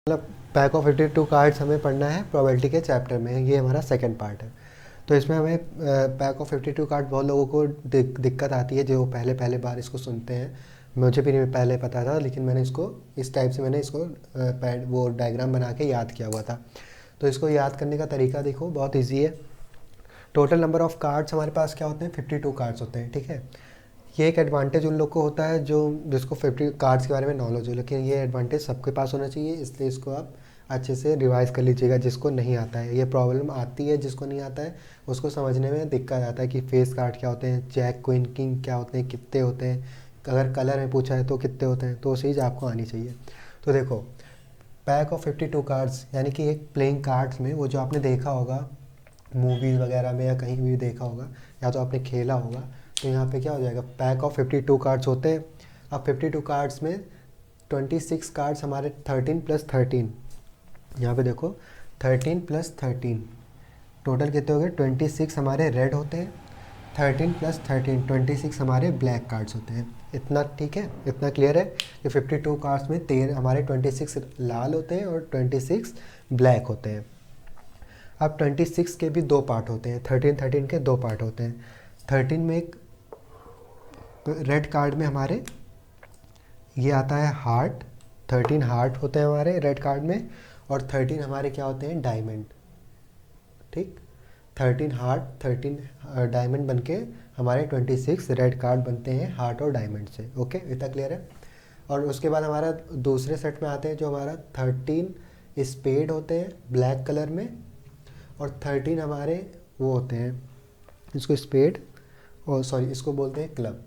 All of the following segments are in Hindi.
मतलब पैक ऑफ 52 कार्ड्स हमें पढ़ना है प्रोबेबिलिटी के चैप्टर में। ये हमारा सेकंड पार्ट है। तो इसमें हमें पैक ऑफ 52 कार्ड बहुत लोगों को दिक्कत आती है जो पहले पहले बार इसको सुनते हैं। मुझे भी नहीं पहले पता था, लेकिन मैंने इसको इस टाइप से मैंने इसको वो डायग्राम बना के याद किया हुआ था। तो इसको याद करने का तरीका देखो, बहुत ईजी है। टोटल नंबर ऑफ़ कार्ड्स हमारे पास क्या होते हैं, 52 कार्ड्स होते हैं। ठीक है, ये एक एडवांटेज उन लोग को होता है जो जिसको 50 कार्ड्स के बारे में नॉलेज हो, लेकिन ये एडवांटेज सबके पास होना चाहिए, इसलिए इसको आप अच्छे से रिवाइज कर लीजिएगा। जिसको नहीं आता है, ये प्रॉब्लम आती है, जिसको नहीं आता है उसको समझने में दिक्कत आता है कि फेस कार्ड क्या होते हैं, जैक क्वीन किंग क्या होते हैं, कितने होते हैं, अगर कलर में पूछा है तो कितने होते हैं, तो वो चीज़ आपको आनी चाहिए। तो देखो, पैक ऑफ 52 कार्ड्स यानी कि एक प्लेइंग कार्ड्स में वो जो आपने देखा होगा मूवीज़ वगैरह में या कहीं भी देखा होगा या तो आपने खेला होगा, तो यहाँ पे क्या हो जाएगा, पैक ऑफ 52 कार्ड्स होते हैं। अब 52 कार्ड्स में 26 कार्ड्स हमारे 13 + 13, यहाँ पे देखो 13 + 13 टोटल कितने हो गए, 26 हमारे रेड होते हैं, 13 + 13 26 हमारे ब्लैक कार्ड्स होते हैं। इतना ठीक है, इतना क्लियर है कि 52 कार्ड्स में 13 हमारे 26 लाल होते हैं और 26 ब्लैक होते हैं। अब 26 के भी दो पार्ट होते हैं, 13 के दो पार्ट होते हैं। 13 में एक रेड कार्ड में हमारे ये आता है हार्ट, 13 हार्ट होते हैं हमारे रेड कार्ड में, और 13 हमारे क्या होते हैं, डायमंड। ठीक, 13 हार्ट 13 डायमंड बनके हमारे 26 रेड कार्ड बनते हैं हार्ट और डायमंड से। ओके, इतना क्लियर है। और उसके बाद हमारा दूसरे सेट में आते हैं जो हमारा 13 स्पेड होते हैं ब्लैक कलर में, और 13 हमारे वो होते हैं, इसको स्पेड और सॉरी इसको बोलते हैं क्लब।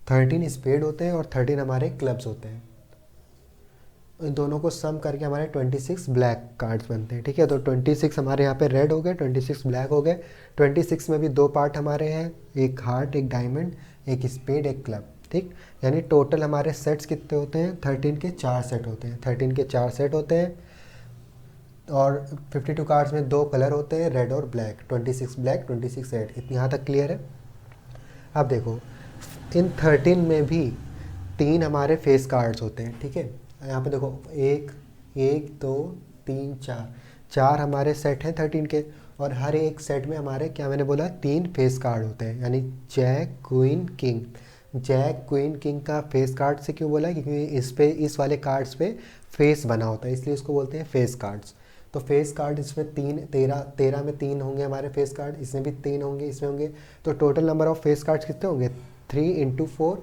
13 स्पेड होते हैं और 13 हमारे क्लब्स होते हैं। इन दोनों को सम करके हमारे 26 ब्लैक कार्ड्स बनते हैं। ठीक है, तो 26 हमारे यहाँ पे रेड हो गए, 26 ब्लैक हो गए। 26 में भी दो पार्ट हमारे हैं, एक हार्ट एक डायमंड, एक स्पेड एक क्लब। ठीक, यानी टोटल हमारे सेट्स कितने होते हैं, 13 के 4 सेट होते हैं, 13 के 4 सेट होते हैं। और 52 कार्ड्स में दो कलर होते हैं, रेड और ब्लैक, 26 ब्लैक 26 रेड। इतनी यहाँ तक क्लियर है। अब देखो, इन 13 में भी 3 हमारे फेस कार्ड्स होते हैं। ठीक है, यहाँ पे देखो 1 1 2 3 4 हमारे सेट हैं 13 के, और हर एक सेट में हमारे क्या मैंने बोला 3 फेस कार्ड होते हैं, यानी jack queen king. Jack queen king का फेस कार्ड से क्यों बोला, क्योंकि इस वाले कार्ड्स पे फेस बना होता है, इसलिए इसको बोलते हैं फेस कार्ड्स। तो फेस कार्ड इसमें 13 में 3 होंगे हमारे फेस कार्ड, इसमें भी 3 होंगे, इसमें होंगे। तो total number of face cards कितने होंगे, 3 × 4,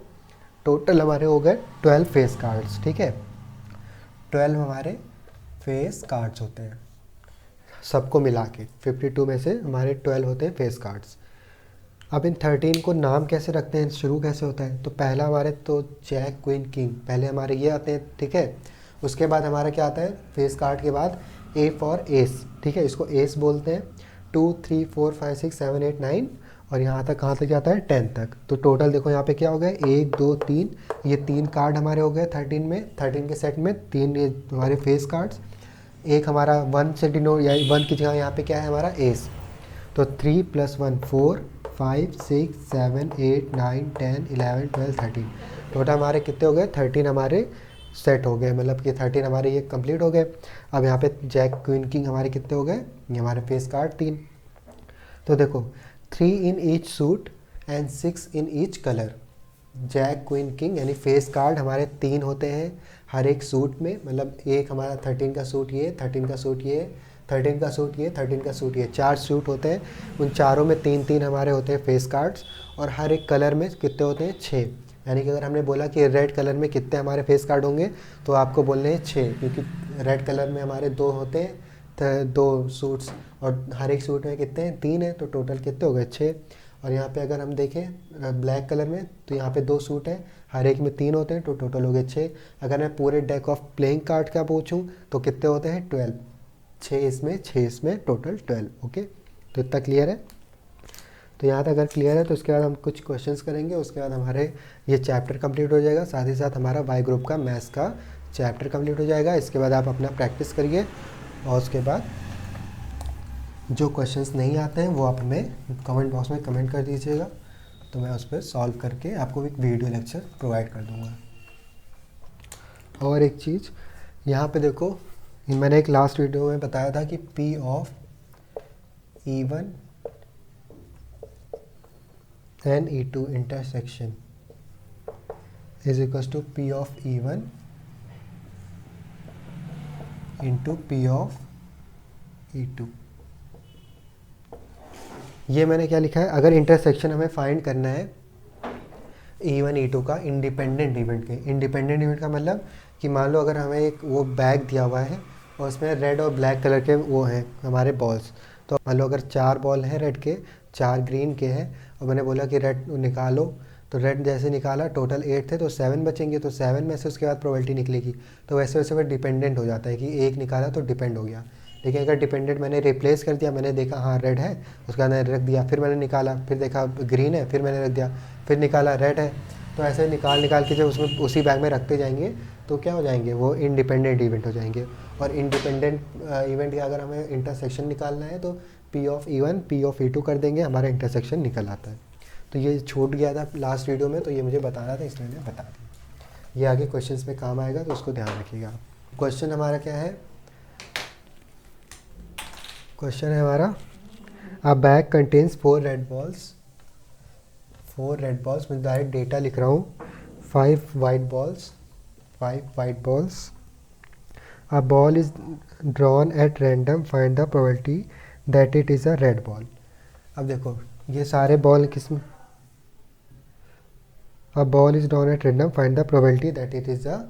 टोटल हमारे हो गए 12 फेस कार्ड्स। ठीक है, 12 हमारे फेस कार्ड्स होते हैं सबको मिला के। 52 में से हमारे 12 होते हैं फेस कार्ड्स। अब इन 13 को नाम कैसे रखते हैं, शुरू कैसे होता है, तो पहला हमारे तो जैक क्वीन किंग पहले हमारे ये आते हैं। ठीक है, उसके बाद हमारा क्या आता है, फेस कार्ड के बाद ए फॉर एस। ठीक है, इसको एस बोलते हैं। 2 3 4 5 6 7 8 9 और यहाँ तक कहाँ तक जाता है, 10 तक। तो टोटल देखो यहाँ पे क्या हो गए, 1 2 3, ये 3 कार्ड हमारे हो गए 13 में, 13 के सेट में 3 ये हमारे फेस कार्ड्स। एक हमारा 1 से डिनोट या 1 की जगह यहाँ पे क्या है हमारा एस। तो 3 + 1 4 5 6 7 8 9 10 11 12 13, टोटल हमारे कितने हो गए, 13 हमारे सेट हो गए, मतलब कि 13 हमारे ये कंप्लीट हो गए। अब यहाँ पे जैक क्वीन किंग हमारे कितने हो गए, ये हमारे फेस कार्ड 3। तो देखो 3 in each suit and 6 in each colour. Jack queen king यानी फेस कार्ड हमारे 3 होते हैं हर एक सूट में, मतलब एक हमारा 13 का सूट ये, 13 का सूट ये, 13 का सूट ये, 13 का सूट ये, 4 सूट होते हैं। उन चारों में 3 हमारे होते हैं फेस कार्ड्स, और हर एक कलर में कितने होते हैं, 6। यानी कि अगर हमने बोला कि रेड कलर में कितने हमारे फेस कार्ड होंगे, तो आपको बोलने हैं 6, क्योंकि रेड कलर में हमारे 2 होते हैं, तो 2 सूट्स, और हर एक सूट में कितने हैं, 3 हैं, तो टोटल कितने हो गए, 6। और यहाँ पे अगर हम देखें ब्लैक कलर में, तो यहाँ पे 2 सूट हैं, हर एक में 3 होते हैं, तो टोटल हो गए 6। अगर मैं पूरे डेक ऑफ प्लेइंग कार्ड का पूछूं तो कितने होते हैं, 12। 6 इसमें टोटल 12। ओके, तो इतना क्लियर है। तो यहाँ तक अगर क्लियर है तो उसके बाद हम कुछ क्वेश्चंस करेंगे, उसके बाद हमारे ये चैप्टर कंप्लीट हो जाएगा, साथ ही साथ हमारा वाई ग्रुप का मैथ्स का चैप्टर कंप्लीट हो जाएगा। इसके बाद आप अपना प्रैक्टिस करिए, और उसके बाद जो क्वेश्चंस नहीं आते हैं वो आप हमें कमेंट बॉक्स में कमेंट कर दीजिएगा, तो मैं उस पर सॉल्व करके आपको एक वीडियो लेक्चर प्रोवाइड कर दूँगा। और एक चीज़ यहाँ पे देखो, मैंने एक लास्ट वीडियो में बताया था कि P of E1 and E2 intersection is equals to P of E1 into P of E2। ये मैंने क्या लिखा है, अगर इंटरसेक्शन हमें फाइंड करना है E1 E2 का इंडिपेंडेंट इवेंट के, इंडिपेंडेंट इवेंट का मतलब कि मान लो अगर हमें एक वो बैग दिया हुआ है और उसमें रेड और ब्लैक कलर के वो हैं हमारे बॉल्स, तो मान लो अगर 4 बॉल हैं रेड के, 4 ग्रीन के हैं, और मैंने बोला कि रेड निकालो, तो रेड जैसे निकाला टोटल 8 थे तो 7 बचेंगे, तो 7 में से उसके बाद प्रोबेबिलिटी निकलेगी, तो वैसे वैसे वह डिपेंडेंट हो जाता है कि एक निकाला तो डिपेंड हो गया। लेकिन अगर डिपेंडेंट मैंने रिप्लेस कर दिया, मैंने देखा हाँ रेड है, उसके बाद मैंने रख दिया, फिर मैंने निकाला, फिर देखा ग्रीन है, फिर मैंने रख दिया, फिर निकाला रेड है, तो ऐसे निकाल निकाल के जब उसमें उसी बैग में रखते जाएंगे तो क्या हो जाएंगे, वो इंडिपेंडेंट इवेंट हो जाएंगे। और इंडिपेंडेंट इवेंट का अगर हमें इंटरसेक्शन निकालना है तो P of E1 P of E2 कर देंगे, हमारा इंटरसेक्शन निकल आता है। तो ये छूट गया था लास्ट वीडियो में, तो ये मुझे बताना था इसलिए मैंने बता दिया। ये आगे क्वेश्चंस में काम आएगा तो उसको ध्यान रखिएगा। क्वेश्चन हमारा क्या है, क्वेश्चन है हमारा अ bag contains 4 red balls, 4 red balls, मैं डायरेक्ट डेटा लिख रहा हूँ, 5 white balls, 5 white balls, a ball is drawn at random, find the probability that it is a red ball. अब देखो ये सारे बॉल किसमें, a ball is drawn at random, find the probability that it is a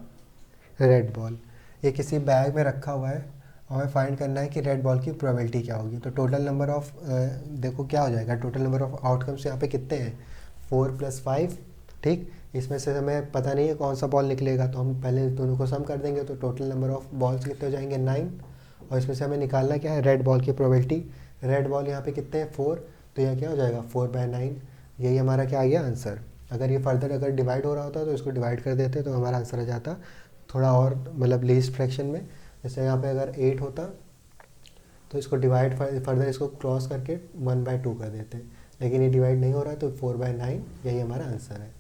red ball. ये किसी बैग में रखा हुआ है, हमें फाइंड करना है कि रेड बॉल की प्रोबेबिलिटी क्या होगी। तो टोटल नंबर ऑफ देखो क्या हो जाएगा, टोटल नंबर ऑफ आउटकम्स यहाँ पे कितने हैं, 4 + 5, ठीक। इसमें से हमें पता नहीं है कौन सा बॉल निकलेगा, तो हम पहले दोनों को सम कर देंगे, तो टोटल नंबर ऑफ बॉल्स कितने हो जाएंगे, 9। और इसमें से हमें निकालना क्या है, रेड बॉल की प्रोबेबिलिटी। रेड बॉल यहाँ पे कितने हैं, 4, तो यह क्या हो जाएगा 4/9। यही हमारा क्या आ गया आंसर। अगर ये फर्दर अगर डिवाइड हो रहा होता तो इसको डिवाइड कर देते तो हमारा आंसर आ जाता थोड़ा और मतलब लीस्ट फ्रैक्शन में। जैसे यहाँ पे अगर 8 होता तो इसको डिवाइड फर्दर इसको क्रॉस करके 1/2 कर देते, लेकिन ये डिवाइड नहीं हो रहा है तो 4/9 यही हमारा आंसर है।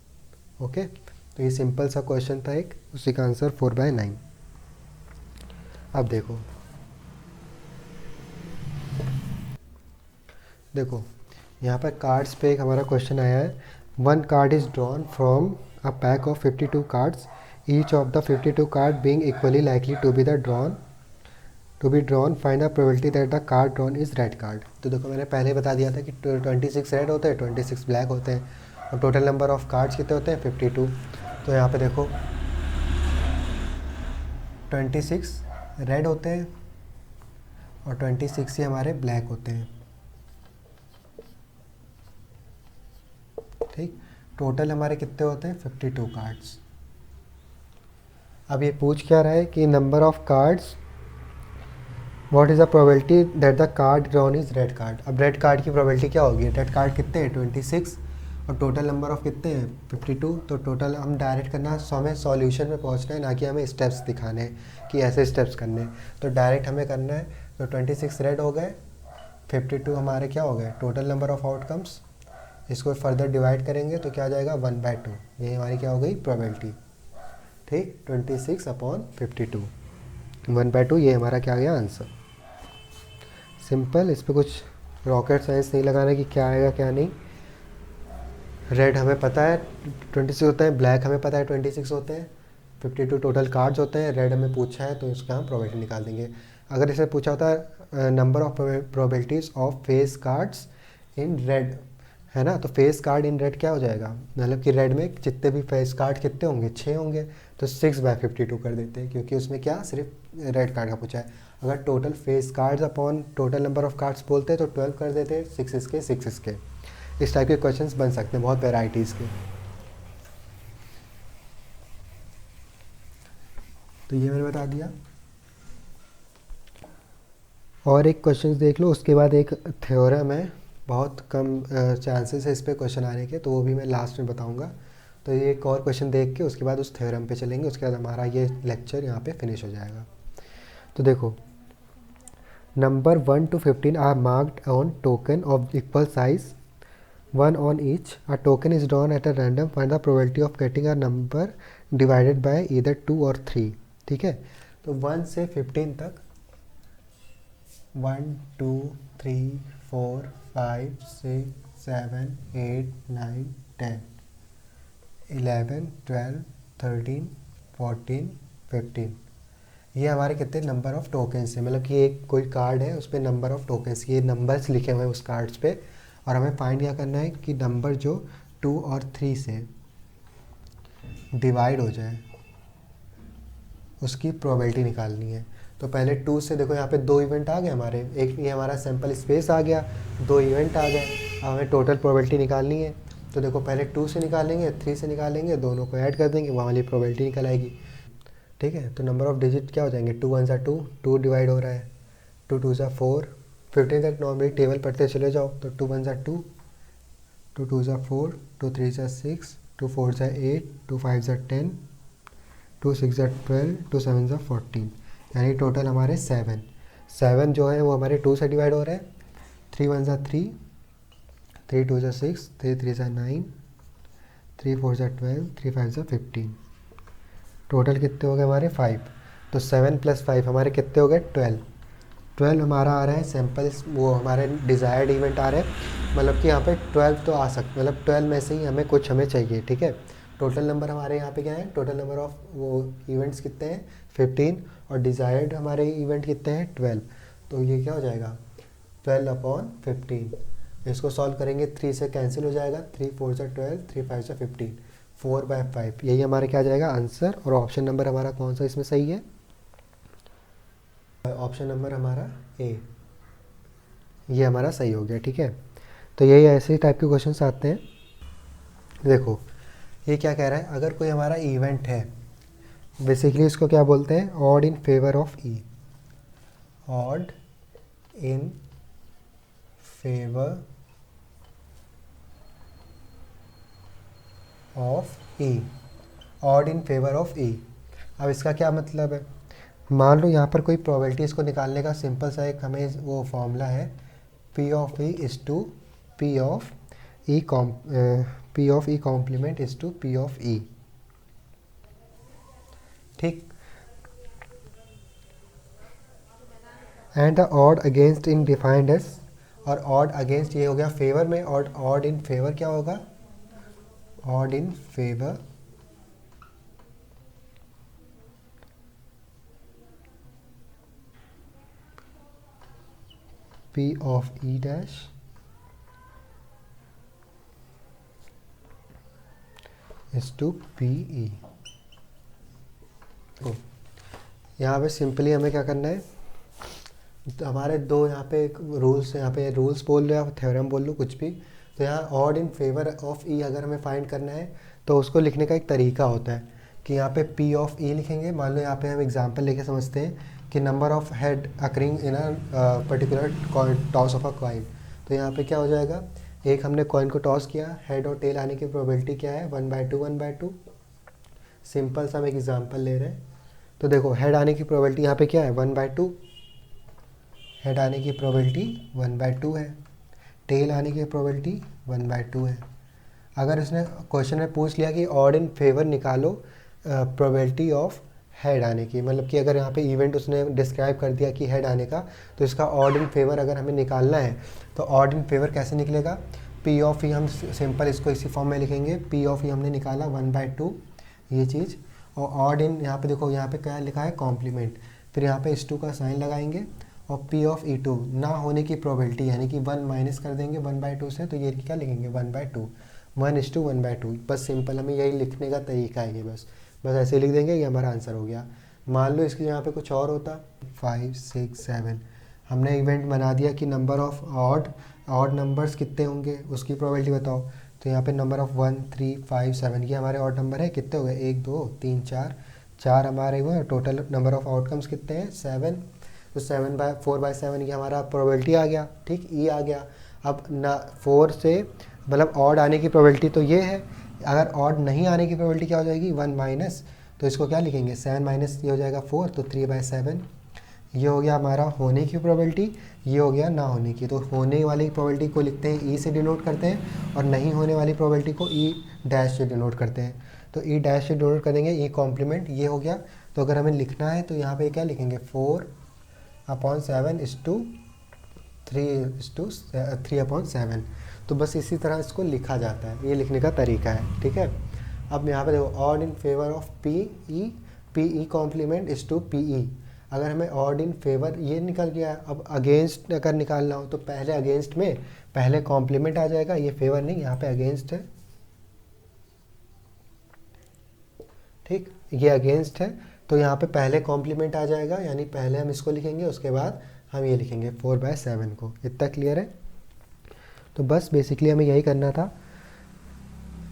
ओके, तो ये सिंपल सा क्वेश्चन था एक, उसी का आंसर 4/9। अब देखो देखो यहाँ पर कार्ड्स पे एक हमारा क्वेश्चन आया है, 1 card is drawn from a pack of 52 cards, each of the 52 card being equally likely to be drawn, find the probability that the card drawn is red card. तो देखो मैंने पहले बता दिया था कि 26 रेड होते हैं, 26 ब्लैक होते हैं, और टोटल नंबर ऑफ कार्ड्स कितने होते हैं, 52। तो यहाँ पे देखो 26 रेड होते हैं और 26 ही हमारे ब्लैक होते हैं, ठीक। टोटल हमारे कितने होते हैं, 52 कार्ड्स। अब ये पूछ क्या रहा है कि number of cards, what is the probability that the card drawn is red card. अब रेड कार्ड की प्रोबेबिलिटी क्या होगी, रेड कार्ड कितने हैं, 26, और टोटल नंबर ऑफ कितने हैं, 52। तो टोटल हम डायरेक्ट करना, हमें सॉल्यूशन में पहुंचना है, ना कि हमें स्टेप्स दिखाने हैं कि ऐसे स्टेप्स करने हैं। तो डायरेक्ट हमें करना है, तो 26 रेड हो गए, 52 हमारे क्या हो गए, टोटल नंबर ऑफ आउटकम्स। इसको फर्दर डिवाइड करेंगे तो क्या आ जाएगा, 1/2। ये हमारी क्या हो गई, प्रोबेबिलिटी, ठीक। 26/52, 1/2, ये हमारा क्या आ गया आंसर। सिंपल, इस पर कुछ रॉकेट साइंस नहीं लगाना कि क्या आएगा क्या नहीं। रेड हमें पता है 26 होते हैं, ब्लैक हमें पता है 26 होते हैं, 52 टोटल कार्ड्स होते हैं, रेड हमें पूछा है तो इसका हम प्रोबेबिलिटी निकाल देंगे। अगर इसे पूछा होता है number of probabilities of face cards in red, है ना, तो फेस कार्ड इन रेड क्या हो जाएगा, मतलब कि रेड में जितने भी फेस कार्ड कितने होंगे, 6 होंगे, तो 6/52 कर देते हैं, क्योंकि उसमें क्या सिर्फ रेड कार्ड का पूछा है। अगर total face cards upon total number of cards बोलते हैं तो 12 कर देते हैं, 6 इसके 6 इसके। इस टाइप के क्वेश्चंस बन सकते हैं बहुत वेराइटीज़ के। तो ये मैंने बता दिया। और एक क्वेश्चन देख लो, उसके बाद एक थ्योरम है, बहुत कम चांसेस है इस पर क्वेश्चन आने के, तो वो भी मैं लास्ट में बताऊंगा। तो ये एक और क्वेश्चन देख के उसके बाद उस थ्योरम पे चलेंगे, उसके बाद हमारा ये लेक्चर यहाँ पे फिनिश हो जाएगा। तो देखो, number 1 to 15 are marked on token of equal size 1 on each. A token is drawn at a random. Find the probability of getting a number divided by either 2 or 3. ठीक है, तो 1 से 15 तक 1 2 3 4 5 6 7 8 9 10 11 12 13 14 15, ये हमारे कितने नंबर ऑफ टोकन्स हैं, मतलब कि एक कोई कार्ड है उस पर नंबर ऑफ टोकन्स, ये नंबर्स लिखे हुए हैं उस कार्ड्स पे, और हमें फाइंड क्या करना है कि नंबर जो 2 और 3 से डिवाइड हो जाए उसकी प्रोबेबिलिटी निकालनी है। तो पहले 2 से देखो यहाँ पे 2 इवेंट आ गए हमारे, एक ये हमारा सैम्पल स्पेस आ गया, 2 इवेंट आ गए, अब हमें टोटल प्रोबेबिलिटी निकालनी है। तो देखो पहले 2 से निकालेंगे, 3 से निकालेंगे, दोनों को ऐड कर देंगे, वहाँ वाली प्रोबेबिलिटी निकल आएगी। ठीक है, तो नंबर ऑफ डिजिट क्या हो जाएंगे, 2 1 सा 2, 2 डिवाइड हो रहा है, 2 2 सा 4, 15 तक नॉर्मली टेबल पढ़ते चले जाओ, तो 2 1 सा 2, 2 2 सा 4, 2 3 सा 6, 2 4 सा 8, 2 5 सा 10, 2 6 सा 12, 2 7 सा 14, यानी टोटल हमारे 7 जो है वो हमारे 2 से डिवाइड हो रहे हैं, 3 1 सा 3, 3 2 सा 6, 3 3 सा 9, 3 4 सा 12, 3 5 सा 15, टोटल कितने हो गए हमारे 5। तो 7 + 5 हमारे कितने हो गए 12 हमारा आ रहा है सैम्पल्स, वो हमारे डिज़ायर्ड इवेंट आ रहे हैं, मतलब कि यहाँ पे 12 तो आ सकते, मतलब 12 में से ही हमें कुछ हमें चाहिए। ठीक है, टोटल नंबर हमारे यहाँ पे क्या है, टोटल नंबर ऑफ वो इवेंट्स कितने हैं 15, और डिज़ायर्ड हमारे इवेंट कितने हैं 12, तो ये क्या हो जाएगा 12/15। इसको सॉल्व करेंगे, 3 से कैंसिल हो जाएगा, 3 4 सा 12, 3 5 सा 15, 4/5, यही हमारे क्या आ जाएगा आंसर। और ऑप्शन नंबर हमारा कौन सा इसमें सही है, ऑप्शन नंबर हमारा ए, ये हमारा सही हो गया। ठीक है, तो यही ऐसे टाइप के क्वेश्चंस आते हैं। देखो ये क्या कह रहा है, अगर कोई हमारा इवेंट है, बेसिकली इसको क्या बोलते हैं, odd in favour of E, odd in favour of E, odd in favour of E. अब इसका क्या मतलब है, मान लो यहाँ पर कोई प्रोबेबिलिटी इसको निकालने का सिंपल सा एक हमें वो फॉर्मूला है, P of E is to P of E complement is to P of E. ठीक, and the odd against in defined as, और ऑड अगेंस्ट ये हो गया फेवर में, और ऑड इन फेवर क्या होगा, odd in favour P of E dash is to PE। यहाँ पे सिंपली हमें क्या करना है, तो हमारे दो यहाँ पे रूल्स, यहाँ पे रूल्स बोल लो या थ्योरम बोल लो कुछ भी, तो यहाँ ऑड इन फेवर ऑफ ई अगर हमें फाइंड करना है तो उसको लिखने का एक तरीका होता है कि यहाँ पे P ऑफ ई लिखेंगे। मान लो यहाँ पे हम एग्जांपल लेके समझते हैं कि number of head occurring in a particular toss of a coin, तो यहाँ पे क्या हो जाएगा, एक हमने कॉइन को टॉस किया, हेड और टेल आने की प्रोबेबिलिटी क्या है 1/2 1/2। सिंपल सा हम एक एग्जांपल ले रहे हैं, तो देखो हेड आने की प्रोबेबिलिटी यहाँ पे क्या है 1/2, हेड आने की प्रोबेबिलिटी 1/2 है, टेल आने की प्रोबेबिलिटी 1/2 है। अगर इसने क्वेश्चन में पूछ लिया कि ऑड इन फेवर निकालो प्रोबेबिलिटी ऑफ हेड आने की, मतलब कि अगर यहाँ पे इवेंट उसने डिस्क्राइब कर दिया कि हेड आने का, तो इसका ऑड इन फेवर अगर हमें निकालना है तो ऑड इन फेवर कैसे निकलेगा, P ऑफ ई, हम सिंपल इसको इसी फॉर्म में लिखेंगे, P ऑफ ई हमने निकाला 1/2 ये चीज़, और ऑड इन यहाँ पे देखो यहाँ पे क्या लिखा है कॉम्प्लीमेंट, फिर यहाँ पे इस 2 का साइन लगाएंगे, और P ऑफ E2 ना होने की प्रोबेबिलिटी यानी कि 1 माइनस कर देंगे 1/2 से, तो ये क्या लिखेंगे 1/2, 1:1/2। बस सिंपल हमें यही लिखने का तरीका है, ये बस ऐसे लिख देंगे, ये हमारा आंसर हो गया। मान लो इसके यहाँ पे कुछ और होता, 5 6 7, हमने इवेंट बना दिया कि नंबर ऑफ ऑड नंबर्स कितने होंगे उसकी प्रोबेबिलिटी बताओ, तो यहाँ पे नंबर ऑफ 1 3 5 7 ये हमारे ऑड नंबर है, कितने हो गए 1 2 3 4 हमारे हुए, टोटल नंबर ऑफ आउटकम्स कितने हैं 7, तो 4/7 ये हमारा प्रोबेबिलिटी आ गया। ठीक, ई आ गया। अब ना 4 से मतलब ऑड आने की प्रोबेबिलिटी तो ये है, अगर ऑड नहीं आने की प्रोबेबिलिटी क्या हो जाएगी 1 माइनस, तो इसको क्या लिखेंगे 7 माइनस ये हो जाएगा 4, तो 3/7 ये हो गया हमारा होने की प्रोबेबिलिटी, ये हो गया ना होने की। तो होने वाली प्रोबेबिलिटी को लिखते हैं ई से डिनोट करते हैं, और नहीं होने वाली प्रोबेबिलिटी को ई डैश से डिनोट करते हैं। तो ई डैश से डिनोट कर देंगे, ई कॉम्प्लीमेंट, ये हो गया। तो अगर हमें लिखना है तो यहाँ पे क्या लिखेंगे, 4/7:3/3/7। तो बस इसी तरह इसको लिखा जाता है, ये लिखने का तरीका है, ठीक है। अब यहाँ पे देखो, odd in favour of P E complement is to P E. अगर हमें ऑड इन फेवर ये निकल गया है, अब अगेंस्ट अगर निकालना हो तो पहले अगेंस्ट में पहले कॉम्प्लीमेंट आ जाएगा, ये फेवर नहीं, यहाँ पे अगेंस्ट है, ठीक, ये अगेंस्ट है। तो यहाँ पे पहले कॉम्प्लीमेंट आ जाएगा, यानी पहले हम इसको लिखेंगे, उसके बाद हम ये लिखेंगे 4/7 को। इतना क्लियर है। तो बस बेसिकली हमें यही करना था,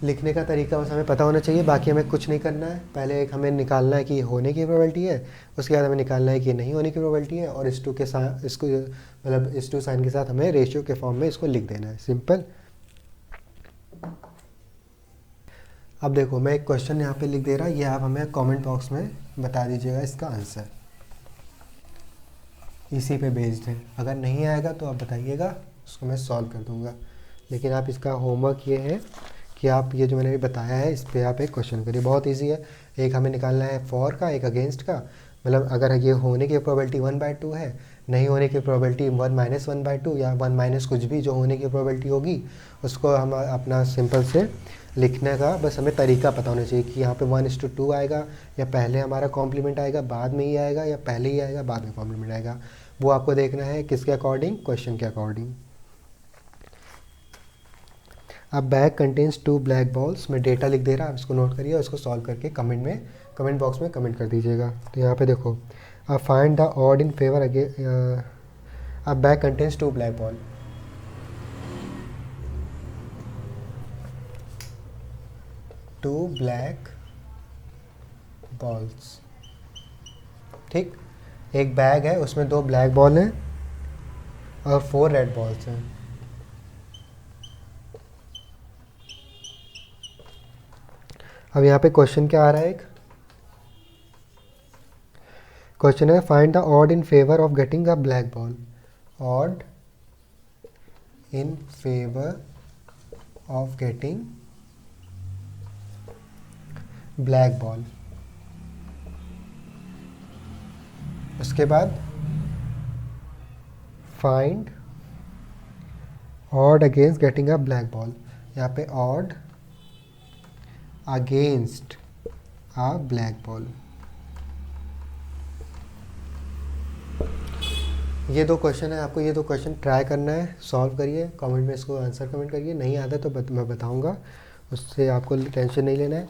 लिखने का तरीका बस हमें पता होना चाहिए, बाकी हमें कुछ नहीं करना है। पहले एक हमें निकालना है कि होने की प्रोबेबिलिटी है, उसके बाद हमें निकालना है कि नहीं होने की प्रोबेबिलिटी है, और इस टू के साथ इसको मतलब इस टू साइन के साथ हमें रेशियो के फॉर्म में इसको लिख देना है, सिंपल। अब देखो, मैं एक क्वेश्चन यहाँ पे लिख दे रहा, ये आप हमें कमेंट बॉक्स में बता दीजिएगा इसका आंसर, इसी पे बेस्ड है। अगर नहीं आएगा तो आप बताइएगा, उसको मैं सॉल्व कर दूँगा। लेकिन आप इसका होमवर्क ये है कि आप ये जो मैंने बताया है, इस पर आप एक क्वेश्चन करिए, बहुत ईजी है। एक हमें निकालना है फॉर का, एक अगेंस्ट का। मतलब अगर ये होने की प्रोबेबिलिटी 1/2 है, नहीं होने की प्रोबेबिलिटी 1-1/2 या 1- कुछ भी जो होने की प्रोबेबिलिटी होगी, उसको हम अपना सिंपल से लिखने का बस हमें तरीका पता होना चाहिए कि यहाँ पे 1:2 आएगा, या पहले हमारा कॉम्प्लीमेंट आएगा बाद में ही आएगा, या पहले ही आएगा बाद में कॉम्प्लीमेंट आएगा। वो आपको देखना है किसके अकॉर्डिंग, क्वेश्चन के अकॉर्डिंग। अब बैग कंटेन्स 2 ब्लैक बॉल्स, मैं डेटा लिख दे रहा, आप इसको नोट करिए और इसको सॉल्व करके कमेंट बॉक्स में कमेंट कर दीजिएगा। तो यहाँ पे देखो, अब find the odd in favour again. अब bag contains 2 black ball, two black balls, ठीक। एक बैग है, उसमें 2 ब्लैक बॉल हैं और 4 रेड बॉल्स हैं। अब यहाँ पे क्वेश्चन क्या आ रहा है, एक क्वेश्चन है, find the odd in favour of getting a black ball. Odd in favour of getting black ball. उसके बाद find odd against getting a black ball. यहाँ पे odd against a black ball. ये 2 क्वेश्चन है, आपको ये 2 क्वेश्चन ट्राई करना है, सॉल्व करिए, कमेंट में इसको आंसर कमेंट करिए। नहीं आता तो मैं बताऊंगा, उससे आपको टेंशन नहीं लेना है।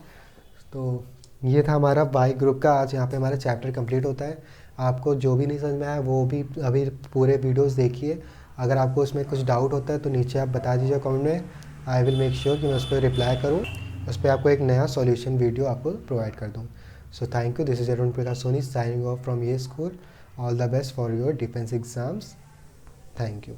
तो ये था हमारा वाई ग्रुप का, आज यहाँ पे हमारा चैप्टर कंप्लीट होता है। आपको जो भी नहीं समझ में आया वो भी अभी पूरे वीडियोस देखिए। अगर आपको उसमें कुछ डाउट होता है तो नीचे आप बता दीजिए कमेंट में, आई विल मेक श्योर कि मैं उस पर रिप्लाई करूँ, उस पर आपको एक नया सॉल्यूशन वीडियो आपको प्रोवाइड कर दूँ। So thank you, this is Arun Prakash Soni signing off from ये school. All the best for your defense exams. Thank you.